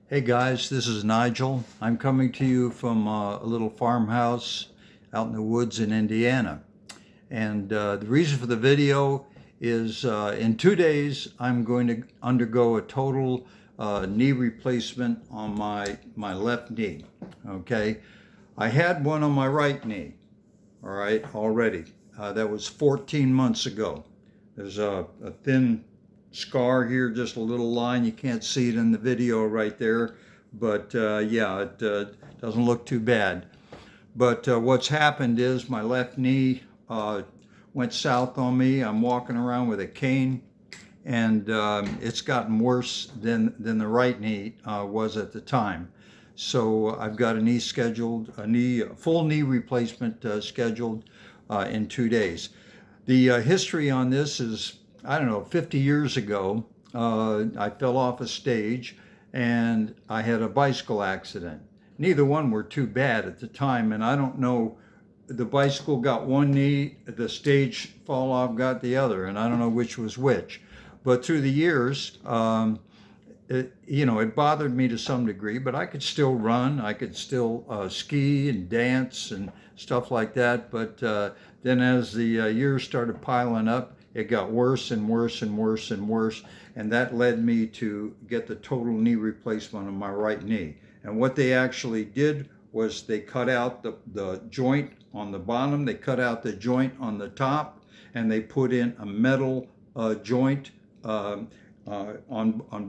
Hey guys, this is Nigel. I'm coming to you from a little farmhouse out in the woods in Indiana. And the reason for the video is in 2 days I'm going to undergo a total knee replacement on my left knee. Okay, I had one on my right knee, all right, already. That was 14 months ago. There's a thin scar here, just a little line. You can't see it in the video right there, but yeah, it doesn't look too bad. But what's happened is my left knee went south on me. I'm walking around with a cane, and it's gotten worse than the right knee was at the time. So I've got a full knee replacement scheduled in 2 days. The history on this is, I don't know, 50 years ago, I fell off a stage and I had a bicycle accident. Neither one were too bad at the time, and I don't know, the bicycle got one knee, the stage fall off got the other, and I don't know which was which. But through the years, it bothered me to some degree, but I could still run, I could still ski and dance and stuff like that. But then as the years started piling up, it got worse and worse and worse and worse. And that led me to get the total knee replacement on my right knee. And what they actually did was they cut out the joint on the bottom, they cut out the joint on the top, and they put in a metal joint on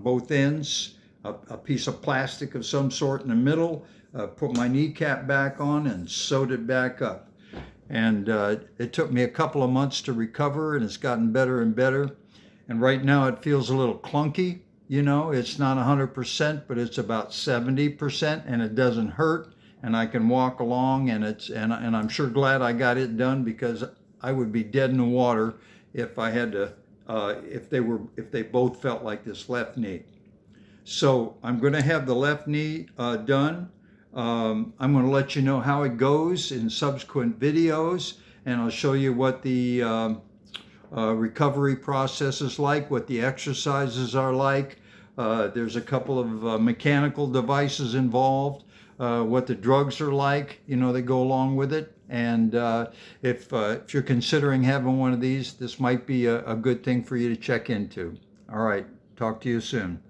both ends, a piece of plastic of some sort in the middle, put my kneecap back on and sewed it back up. And it took me a couple of months to recover, and it's gotten better and better. And right now it feels a little clunky. It's not 100%, but it's about 70%, and it doesn't hurt, and I can walk along, and I'm sure glad I got it done, because I would be dead in the water if I had to if they both felt like this left knee. So I'm going to have the left knee done. I'm going to let you know how it goes in subsequent videos, and I'll show you what the recovery process is like, what the exercises are like. There's a couple of mechanical devices involved, what the drugs are like, they go along with it. And if you're considering having one of these, this might be a good thing for you to check into. All right, talk to you soon.